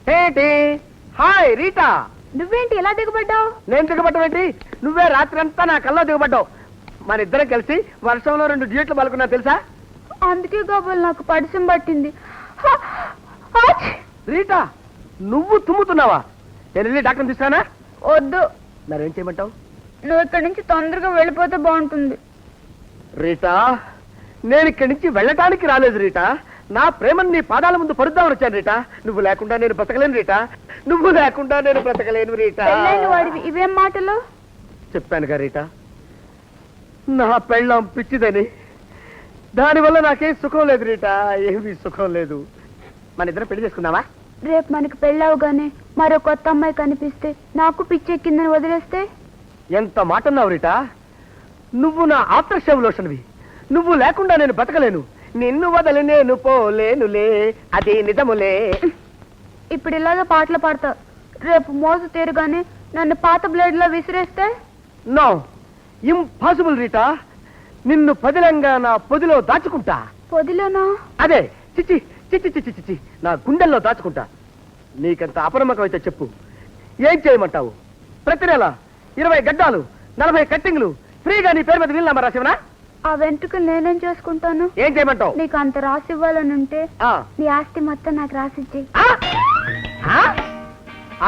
Hi Rita. నువ్వేంటి ఎలా దిగబడ్డావు? నేను దిగబడ్డావేంటి? నువ్వే రాత్రి అంతా నా కల్లో దిగబడ్డావు. మన ఇద్దరం కలిసి వర్షంలో 2 డ్యూట్లు పలుకున్నా తెలుసా? అందుకే కాబోలు నాకు పడిసం పట్టింది. రీటా నువ్వు తుమ్ముతున్నావా? నేను వెళ్ళి డాక్టర్ని తీసుకురానా? వద్దు. మరేం చేయమంటావు? నువ్వు ఇక్కడి నుంచి తొందరగా వెళ్ళిపోతే బాగుంటుంది. రీటా నేను ఇక్కడి నుంచి వెళ్ళటానికి రాలేదు రీటా. నా ప్రేమను నీ పాదాల ముందు పరుద్దామని వచ్చాను రీటా. నువ్వు లేకుండా నేను బ్రతకలేను రీటా. నువ్వు లేకుండా నేను బ్రతకలేను రీటా. వాడివి ఇవేం మాటలు? చెప్పానుగా రీటా, నా పెళ్ళాం పిచ్చిదని. దానివల్ల నాకేం సుఖం లేదు రీటా, ఏమీ సుఖం లేదు. మన ఇద్దరం పెళ్లి చేసుకుందామా? రేపు మనకి పెళ్ళవగానే మరో కొత్త అమ్మాయి కనిపిస్తే నాకు పిచ్చెక్కిందని వదిలేస్తే? ఎంత మాట అన్నావు రీటా. నువ్వు నా ఆఫ్టర్ లోషన్వి. నువ్వు లేకుండా నేను బ్రతకలేను. నిన్ను వదలి నేను పోలేనులే, అది నిజములే. ఇప్పుడు ఇలాగే పాటలు పాడతా. రేపు మోజు తీరుగానే నన్ను పాత బ్లేడ్ లో విసిరేస్తే? No, impossible Rita. నిన్ను పదిలంగా నా పొదిలో దాచుకుంటా. పొదిలోనా? అదే చిచ్చి చిచ్చి చిచ్చి చిచ్చి నా గుండెల్లో దాచుకుంటా. నీకంత అపనమ్మకం అయితే చెప్పు, ఏం చేయమంటావు? ప్రతి నెల 20 గడ్డాలు 40 కట్టింగ్లు ఫ్రీగా నీ పేరు మీద వీలునామా రాసివనా? ఆ వెంట్రుకలు నేనేం చేసుకుంటాను? ఏం చేయమంటావు? నీకు అంత రాసి ఇవ్వాలని ఉంటే నీ ఆస్తి మొత్తం నాకు రాసిచ్చి.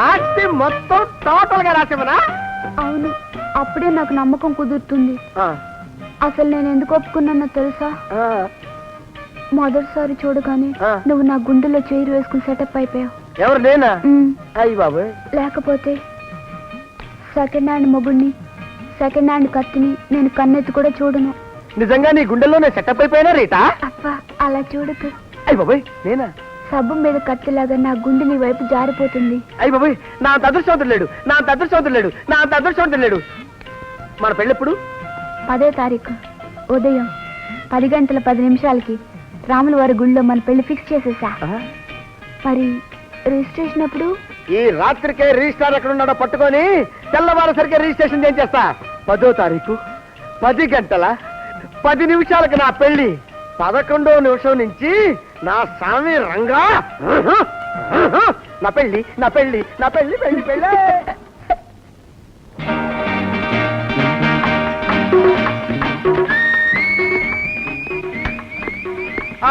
ఆస్తి మొత్తం టోటల్ గా రాసివనా? అవును, అప్పుడే నాకు నమ్మకం కుదురుతుంది. అసలు నేను ఎందుకు ఒప్పుకున్నానో తెలుసా? మొదటిసారి చూడగానే నువ్వు నా గుండెలో చైరు వేసుకుని సెటప్ అయిపోయావు. ఎవరు? నేనా? అయ్యి బాబు. లేకపోతే సెకండ్ హ్యాండ్ మొగుడిని, సెకండ్ హ్యాండ్ కత్తిని నేను కన్నెత్తి కూడా చూడను. నిజంగా నీ గుండెల్లోనే సెటప్ అయిపోయినా రీటా? అబ్బా అలా చూడకు. అయ్యి బాబాయ్, నేనా? సబ్బు మీద కత్తిలాగా నా గుండె నీ వైపు జారిపోతుంది. అయ్యి బాబాయ్, నా అంత అదృష్టవంతుడు లేడు, నా అంత అదృష్టవంతుడు లేడు, నా అంత అదృష్టవంతుడు లేడు. మన పెళ్ళెప్పుడు? 10వ తారీఖు ఉదయం 10 గంటల 10 నిమిషాలకి రాముల వారి గుళ్ళో మన పెళ్లి ఫిక్స్ చేసేసా. మరి రిజిస్ట్రేషన్ ఎప్పుడు? ఈ రాత్రికే రిజిస్ట్రార్ ఎక్కడ ఉన్నాడో పట్టుకొని తెల్లవారేసరికి రిజిస్ట్రేషన్ ఏం చేస్తా. 10వ తారీఖు 10 గంటల 10 నిమిషాలకు నా పెళ్లి. 11వ నిమిషం నుంచి నా స్వామి రంగా నా పెళ్లి నా పెళ్లి నా పెళ్లి పెళ్లి పెళ్లి.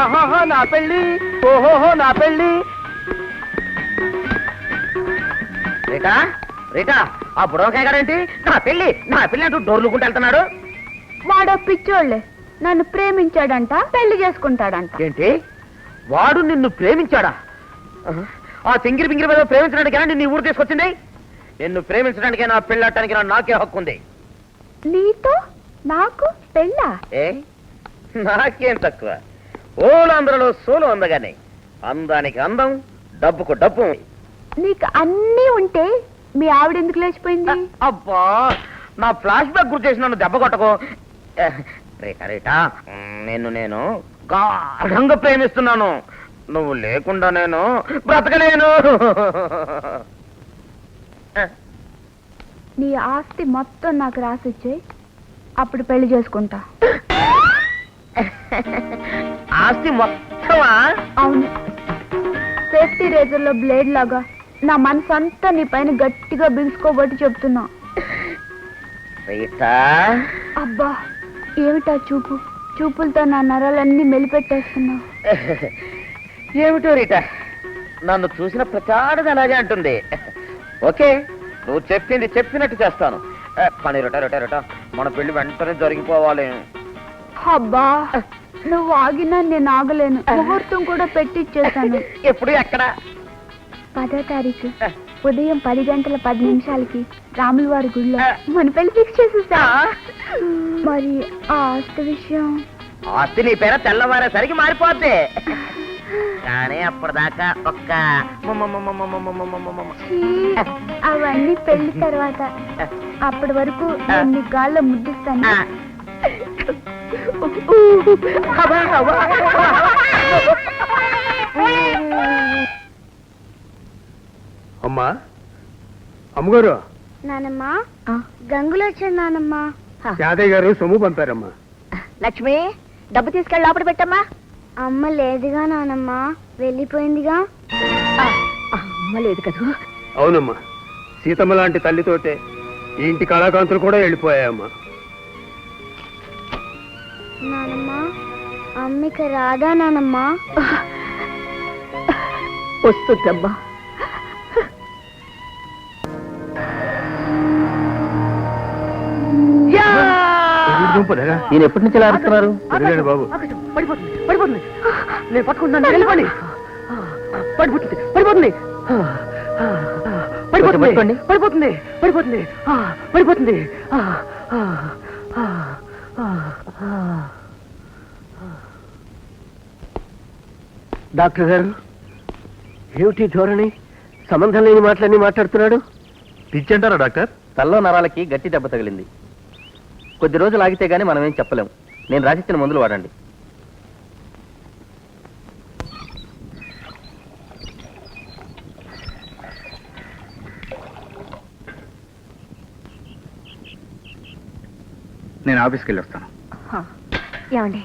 ఆహాహా నా పెళ్లి, ఓహోహో నా పెళ్లి. రీటా రీటా, ఆ బుడవకాయ గారేంటి నా పెళ్లి అంటూ డోర్లుకుంటూ వెళ్తున్నాడు? వాడో పిచ్చోళ్ళే, నన్ను ప్రేమించాడంట, పెళ్లి చేసుకుంటాడంట. ఏంటి? వాడు నిన్ను ప్రేమించాడా? ఆ సింగిరి పింగిరి మీద ప్రేమించడానికైనా నిన్ను ఊరు తీసుకొచ్చింది? నిన్ను ప్రేమించడానికైనా పెళ్ళాడటానికైనా నాకే హక్కు ఉంది. నీతో నాకు పెళ్ళా? ఏ నాకేం తక్కువ? ఓలాంధ్రలో సోలు అందగానే, అందానికి అందం, డబ్బుకు డబ్బు. నీకు అన్నీ ఉంటే మీ ఆవిడ ఎందుకు లేచిపోయింది? అబ్బా, నా ఫ్లాష్ బ్యాక్ గుర్తు చేసి నన్ను దెబ్బ కొట్టకు రేటా. రేటా, నేను గాఢంగా ప్రేమిస్తున్నాను. నువ్వు లేకుండా నేను బ్రతకలేను. నీ ఆస్తి మొత్తం నాకు రాసిచ్చే, అప్పుడు పెళ్లి చేసుకుంటా. ఆస్తి మొత్తమా? అవును, సేఫ్టీ రేజర్ లో బ్లేడ్ లాగా నా మనసు అంతా నీ పైన గట్టిగా బిగుసుకోబట్టి చెప్తున్నా. అబ్బా ఏమిటా చూపు? చూపులతో నా నరాలన్నీ మెలిపెట్టేస్తున్నా. ఏమిటో రీటా, నన్ను చూసిన ప్రచారది అలాగే అంటుంది. ఓకే, నువ్వు చెప్పింది చెప్పినట్టు చేస్తాను. కానీ రేటా మన పెళ్లి వెంటనే జరిగిపోవాలి. అబ్బా నువ్వు ఆగినా నేను ఆగలేను. ముహూర్తం కూడా పెట్టిచ్చేసాను. ఎప్పుడు ఎక్కడ? 10వ తారీఖు ఉదయం 10 గంటల 10 నిమిషాలకి రాముల వారి గుళ్ళో మన పెళ్లి ఫిక్స్ చేసేసా. మరి ఆ ఆస్తి విషయం? ఆస్తి నీ పేర తెల్లవారేసరికి మారిపోద్ది. కానీ అప్పటిదాకా ఒక్క అవన్నీ పెళ్లి తర్వాత. అప్పటి వరకు నేను నీ గాల్లో ముద్దిస్తాను. అమ్మా, అమ్మగారు. నానమ్మా, గంగులు వచ్చాడు నానమ్మా. యాదయ్య గారు సొమ్ము పంపారమ్మా. లక్ష్మి, డబ్బు తీసుకెళ్ళి లోపల పెట్టమ్మా. అమ్మ లేదుగా నానమ్మా, వెళ్ళిపోయిందిగా. అమ్మ లేదు కదూ. అవునమ్మా, సీతమ్మ లాంటి తల్లితోటే ఈ ఇంటి కళాకాంతులు కూడా వెళ్ళిపోయాయమ్మా. నానమ్మా, అమ్మిక రాదా నానమ్మా? వస్తుందమ్మా. ఈయన ఎప్పటి నుంచి ఇలా అరుస్తున్నారు? బాబు పడిపోతుంది పడిపోతుంది, నేను పట్టుకుంటున్నాను. వెళ్ళిపోండి. పడిపోతుంది పడిపోతుంది పడిపోతుంది పడిపోతుంది పడిపోతుంది పడిపోతుంది. డాక్టర్ గారు, ఏమిటి ధోరణి? సంబంధం లేని మాటలన్నీ మాట్లాడుతున్నాడు. పిచ్చంటారా డాక్టర్? తల్లో నరాలకి గట్టి దెబ్బ తగిలింది. కొద్ది రోజులు ఆగితే గానీ మనం ఏం చెప్పలేం. నేను రాసిచ్చిన మందులు వాడండి. నేను ఆఫీస్కి వెళ్ళి వస్తాను. ఏమండి,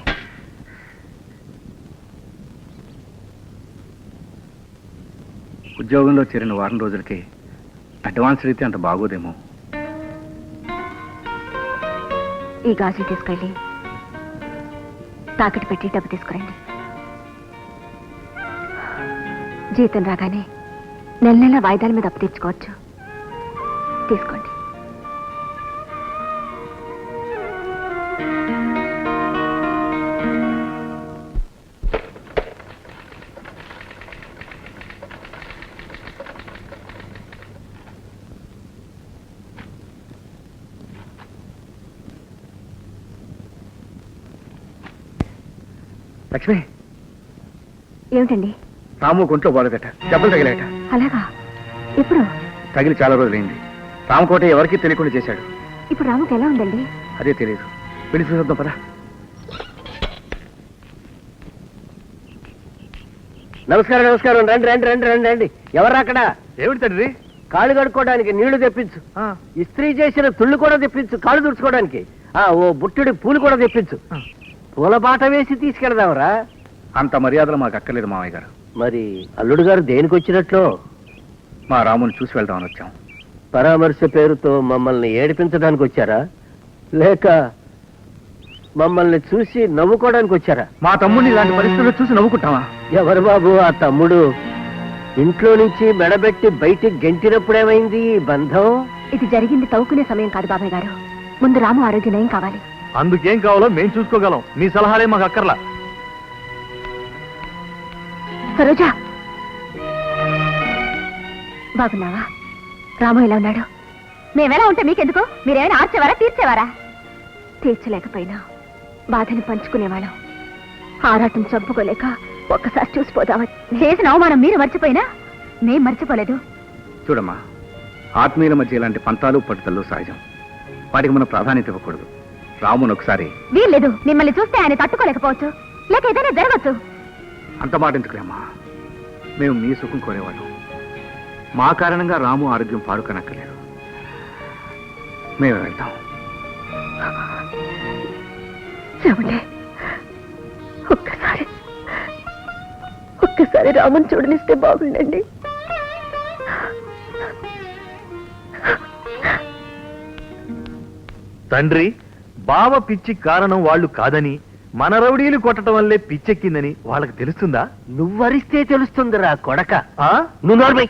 ఉద్యోగంలో చేరిన వారం రోజులకి అడ్వాన్స్ అయితే అంత బాగోదేమో. ఈ గాజులు తీసుకెళ్ళి తాకట్టు పెట్టి డబ్బు తీసుకురండి. జీతం రాగానే నెల నెల వాయిదాల మీద అప్పు తెచ్చుకోవచ్చు. తీసుకోండి. లక్ష్మి, ఏమిటండి? రాము కొంట్లో బాగదట, దెబ్బలు తగిలాట. అలాగా? ఎప్పుడు? తగిలి చాలా రోజులైంది. రామకోట ఎవరికీ తెలియకుండా చేశాడు. ఇప్పుడు రాముకి ఎలా ఉందండి? అదే తెలియదు. వెళ్ళి చూద్దాం పదా. నమస్కారం నమస్కారం. రండి రండి రండి రండి రండి. ఎవరు అక్కడ? ఏమిటి తండ్రి? కాళ్ళు కడుక్కోవడానికి నీళ్లు తెప్పించు. ఇస్త్రీ చేసిన తుళ్ళు కూడా తెప్పించు, కాళ్ళు తుడుచుకోవడానికి. ఓ బుట్టడి పూలు కూడా తెప్పించు. పూల బాట వేసి తీసుకెళదాంరా. అంత మర్యాదలు మాకు అక్కర్లేదు మామయ్య గారు. మరి అల్లుడు గారు దేనికి వచ్చినట్లు? మా రాముని చూసి వెళ్దామని వచ్చాం. పరామర్శ పేరుతో మమ్మల్ని ఏడిపించడానికి వచ్చారా, లేక మమ్మల్ని చూసి నవ్వుకోవడానికి వచ్చారా? మా తమ్ముడిని ఇలాంటి పరిస్థితుల్లో చూసి నవ్వుకుంటావా? ఎవరు బాబు ఆ తమ్ముడు? ఇంట్లో నుంచి మెడబెట్టి బయటికి గెంటినప్పుడేమైంది ఈ బంధం? ఇది జరిగింది తవ్వుకునే సమయం కాదు బాబాయ్ గారు. ముందు రాము ఆరోగ్యం నయం కావాలి. అందుకేం కావాలో మేం చూసుకోగలం. మీ సలహాలే మాకు అక్కర్లా. సరోజా, బాగున్నావా? రాము ఎలా ఉన్నాడు? మేమెలా ఉంటే మీకెందుకు? మీరేమైనా ఆర్చేవారా తీర్చేవారా? తీర్చలేకపోయినా బాధని పంచుకునేవాళ్ళం. ఆరాటం చంపుకోలేక ఒక్కసారి చూసిపోదామని చేసిన అవమానం మీరు మర్చిపోయినా మేం మర్చిపోలేదు. చూడమ్మా, ఆత్మీయుల మధ్య ఇలాంటి పంతాలు పట్టుదలు సహజం. వాటికి మనం ప్రాధాన్యత ఇవ్వకూడదు. రామును ఒకసారి వీల్లేదు. మిమ్మల్ని చూస్తే ఆయన తట్టుకోలేకపోవచ్చు, లేక ఏదైనా జరగచ్చు. అంత మాట ఎందుకులేమ్మా. మేము మీ సుఖం కోరేవాళ్ళం. మా కారణంగా రాము ఆరోగ్యం పాడుకనక్కర్లేదు. మేము వెళ్తాం. ఏమండి, ఒక్కసారి రాముని చూడనిస్తే బాగుండండి. తండ్రి, బావ పిచ్చి కారణం వాళ్ళు కాదని, మన రౌడీలు కొట్టడం వల్లే పిచ్చెక్కిందని వాళ్ళకి తెలుస్తుందా? నువ్వరిస్తే తెలుస్తుందిరా కొడక. ఆ? నువ్వు నోర్మై.